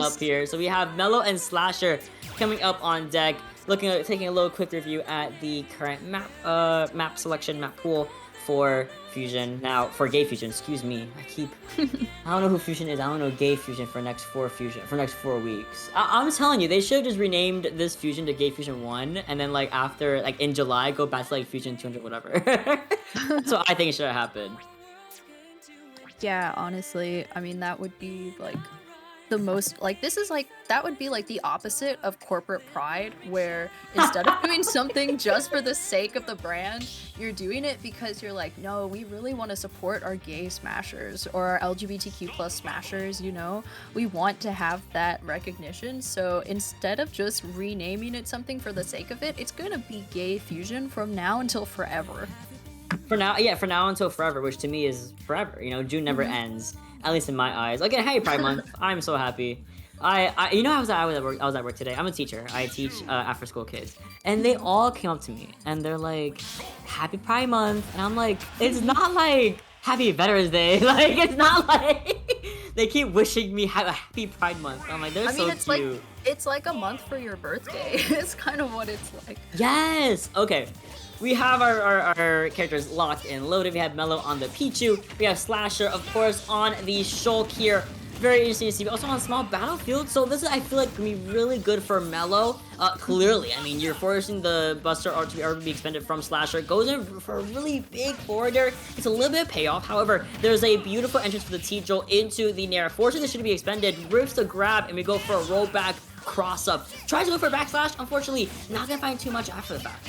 up here. So we have Mellow and Slasher coming up on deck. Taking a little quick review at the current map selection, map pool for Fusion. Now, for Gay Fusion, excuse me. I don't know who Fusion is. I don't know Gay Fusion for next 4 weeks. I'm telling you, they should have just renamed this Fusion to Gay Fusion 1, and then like after, like in July, go back to like Fusion 200, whatever. So I think it should have happened. Yeah, honestly, I mean, that would be like the most like this is like that would be like the opposite of corporate pride, where instead of doing something just for the sake of the brand, you're doing it because you're like, no, we really want to support our gay smashers or our LGBTQ plus smashers, you know, we want to have that recognition. So instead of just renaming it something for the sake of it, it's gonna be Gay Fusion from now until forever. For now, yeah, for now until forever, which to me is forever. You know, June never ends, at least in my eyes. Like, hey, Pride Month, I'm so happy. You know, I was at work today. I'm a teacher. I teach after school kids, and they all came up to me and they're like, "Happy Pride Month," and I'm like, "It's not like Happy Veterans Day. Like, it's not like." They keep wishing me a happy Pride Month. I'm like, they're so cute. It's like a month for your birthday. It's kind of what it's like. Yes. Okay. We have our characters locked and loaded. We have Mellow on the Pichu. We have Slasher, of course, on the Shulk here. Very interesting to see. We also on a small battlefield. So this is, I feel like, going to be really good for Mellow. Clearly, I mean, you're forcing the Buster R to be expended from Slasher. Goes in for a really big forwarder. It's a little bit of payoff. However, there's a beautiful entrance for the T-Jolt into the Nair. Forcing this should be expended. Rips the grab, and we go for a rollback cross-up. Tries to go for a backslash. Unfortunately, not going to find too much after the fact.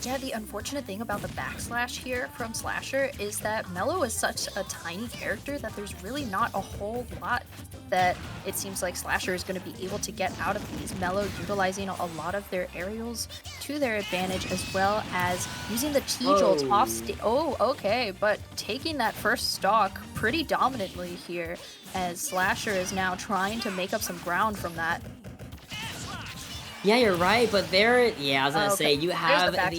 Yeah, the unfortunate thing about the backslash here from Slasher is that Mellow is such a tiny character that there's really not a whole lot that it seems like Slasher is going to be able to get out of these. Mellow utilizing a lot of their aerials to their advantage, as well as using the T-Jolt off okay, but taking that first stock pretty dominantly here, as Slasher is now trying to make up some ground from that. Yeah, you're right, but there, yeah, I was gonna say, you have I'm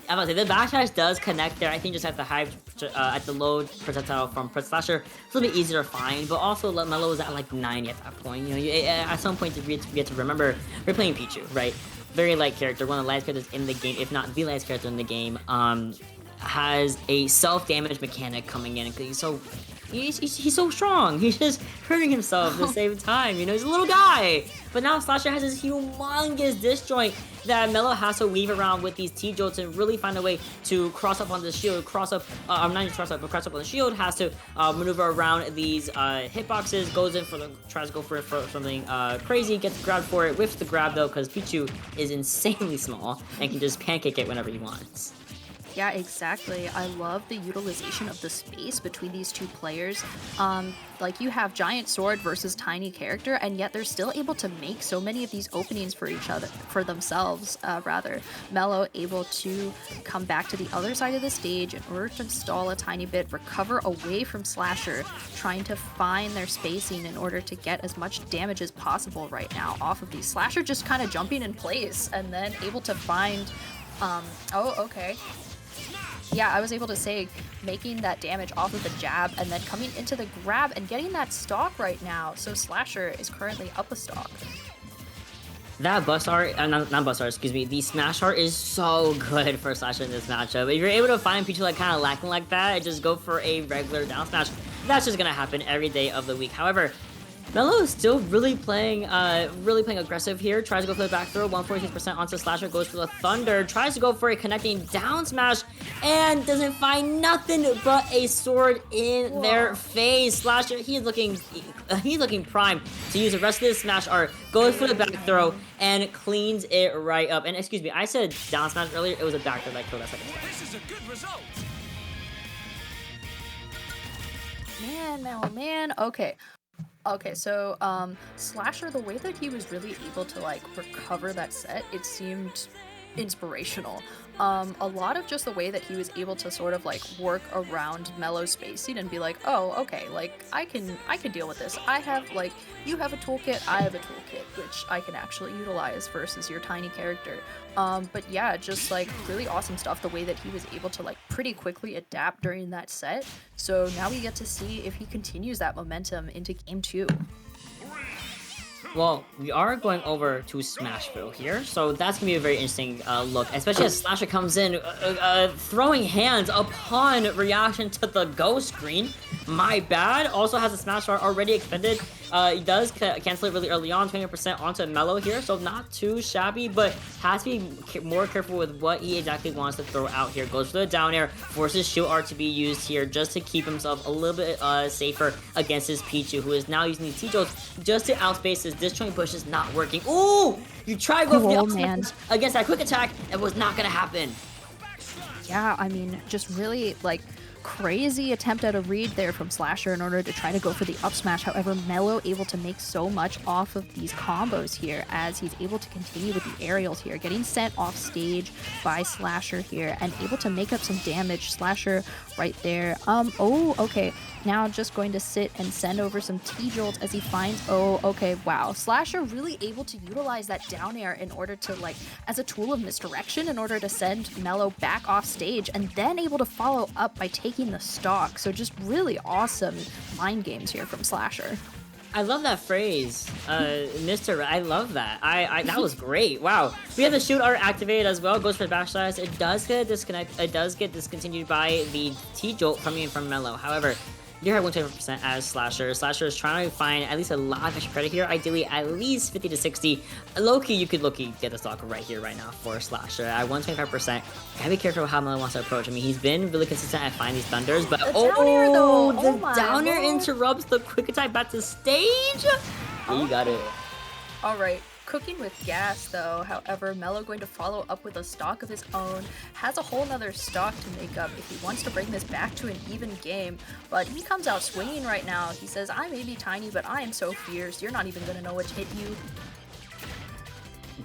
gonna say, the backslash does connect there. I think just at the high, at the low percentile from Slasher, it's a little bit easier to find, but also Mellow was at like 90 at that point. You know, at some point you get to remember, we're playing Pichu, right? Very light character, one of the lightest characters in the game, if not the lightest character in the game, has a self-damage mechanic coming in, because he's so strong. He's just hurting himself at the same time. You know, he's a little guy. But now Slasher has this humongous disjoint that Mellow has to weave around with these T-Jolts and really find a way to cross up on the shield, cross up on the shield, has to maneuver around these hitboxes, tries to go for something crazy, gets grabbed for it, whiffs the grab though, because Pichu is insanely small and can just pancake it whenever he wants. Yeah, exactly. I love the utilization of the space between these two players. Like, you have giant sword versus tiny character, and yet they're still able to make so many of these openings for themselves. Mellow able to come back to the other side of the stage in order to stall a tiny bit, recover away from Slasher, trying to find their spacing in order to get as much damage as possible right now off of these. Slasher just kind of jumping in place and then able to find yeah, I was able to say making that damage off of the jab and then coming into the grab and getting that stock right now. So Slasher is currently up a stock. That bust art, not bust art, excuse me, the smash art is so good for Slasher in this matchup. If you're able to find Pichu like kind of lacking like that, just go for a regular down smash. That's just gonna happen every day of the week. However, Mellow is still really playing aggressive here. Tries to go for the back throw, 146% onto Slasher, goes for the Thunder, tries to go for a connecting down smash, and doesn't find nothing but a sword in their face. Slasher, he's looking primed to use the rest of this smash art, goes for the back throw, and cleans it right up. And excuse me, I said down smash earlier, it was a back throw that killed that second smash. This is a good result. Man. Okay, so Slasher, the way that he was really able to like recover that set, it seemed inspirational. A lot of just the way that he was able to sort of like work around Mellow spacing and be like, oh, okay, like I can deal with this. I have like, you have a toolkit, I have a toolkit, which I can actually utilize versus your tiny character. But yeah, just like really awesome stuff, the way that he was able to like pretty quickly adapt during that set. So now we get to see if he continues that momentum into game 2. 3, Well, we are going over to Smashville here, so that's gonna be a very interesting look, especially as Slasher comes in, throwing hands upon reaction to the ghost screen. My bad. Also has a Smash art already expended. He does cancel it really early on, 20% onto Mellow here, so not too shabby, but has to be more careful with what he exactly wants to throw out here. Goes for the down air, forces shield art to be used here just to keep himself a little bit safer against his Pichu, who is now using the T-Jolts just to outspace his disjoint push is not working. Ooh! You try to go for the man. against that quick attack, it was not gonna happen. Yeah, I mean, just really, like, crazy attempt at a read there from Slasher in order to try to go for the up smash. However, Mellow able to make so much off of these combos here as he's able to continue with the aerials here, getting sent off stage by Slasher here and able to make up some damage. Slasher right there. Oh, okay. Now just going to sit and send over some T-Jolts as he finds, oh, okay, wow. Slasher really able to utilize that down air in order to, like, as a tool of misdirection in order to send Mellow back off stage and then able to follow up by taking the stock. So just really awesome mind games here from Slasher. I love that phrase, Mr. I love that. That was great. Wow. We have the shoot art activated as well. Goes for back slash. It does get discontinued by the T-Jolt coming in from Mellow. However, you're at 120% as Slasher. Slasher is trying to find at least a lot of extra credit here. Ideally, at least 50 to 60. Low-key, you could low-key get the stock right here, right now for Slasher. At 125%, gotta be careful how Mellow wants to approach. I mean, he's been really consistent at finding these thunders, but the down air, though. The down air interrupts the quick attack back to stage. Yeah, you got it. All right. Cooking with gas, though. However, Mellow going to follow up with a stock of his own, has a whole nother stock to make up if he wants to bring this back to an even game, but he comes out swinging right now. He says, I may be tiny, but I am so fierce, you're not even gonna know what hit you.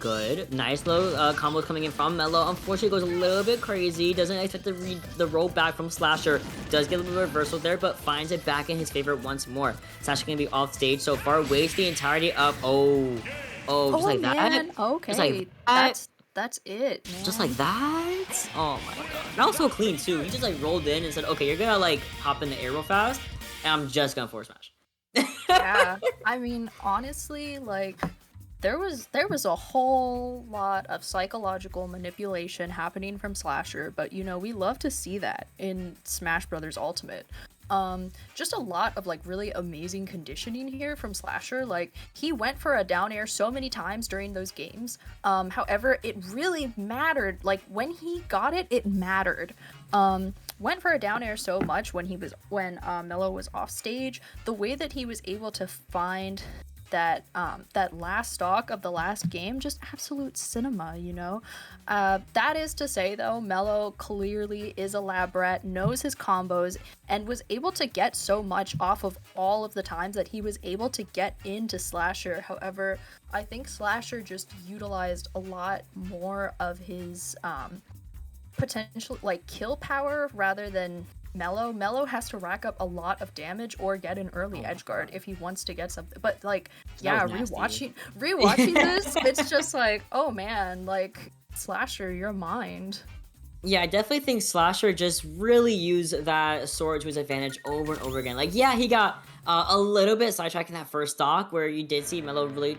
Good. Nice low combos coming in from Mellow. Unfortunately, goes a little bit crazy. Doesn't expect to read the roll back from Slasher. Does get a little bit of reversal there, but finds it back in his favor once more. Slasher going to be off stage so far. Wastes the entirety of... just like man. that? Okay. Just like that? That's it, man. Just like that? Oh my god. That was so clean, too. He just, like, rolled in and said, okay, you're gonna, like, hop in the air real fast, and I'm just gonna forward smash. Yeah. I mean, honestly, like... There was a whole lot of psychological manipulation happening from Slasher, but you know, we love to see that in Smash Brothers Ultimate. Just a lot of like really amazing conditioning here from Slasher. Like he went for a down air so many times during those games. However, it really mattered. Like when he got it, it mattered. Went for a down air so much when Mellow was off stage. The way that he was able to find that last stock of the last game, just absolute cinema, you know. That is to say, though, Mellow clearly is a lab rat, knows his combos, and was able to get so much off of all of the times that he was able to get into Slasher. However, I think Slasher just utilized a lot more of his potential, like, kill power rather than Mellow. Mellow has to rack up a lot of damage or get an early edge guard if he wants to get something. But like, yeah, rewatching this, it's just like, oh man, like Slasher, your mind. Yeah, I definitely think Slasher just really used that sword to his advantage over and over again. Like, yeah, he got a little bit sidetracked in that first stock where you did see Mellow really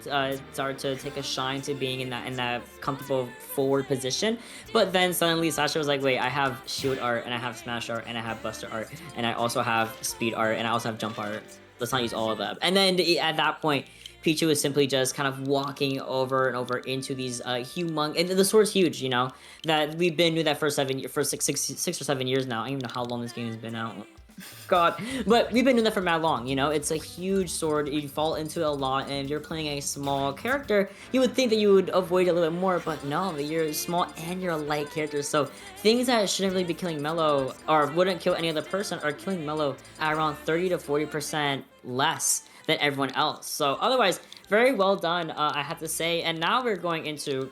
start to take a shine to being in that comfortable forward position. But then suddenly Slasher was like, wait, I have shield art and I have smash art and I have buster art and I also have speed art and I also have jump art. Let's not use all of them. And then at that point, Pichu is simply just kind of walking over and over into these humongous, and the sword's huge, you know, that we've been doing that for 6 or 7 years now. I don't even know how long this game has been out. God, but we've been doing that for mad long, you know. It's a huge sword, you fall into it a lot, and if you're playing a small character, you would think that you would avoid it a little bit more, but no, you're small and you're a light character, so things that shouldn't really be killing Mellow, or wouldn't kill any other person, are killing Mellow at around 30 to 40% less than everyone else. So otherwise, very well done, I have to say. And now we're going into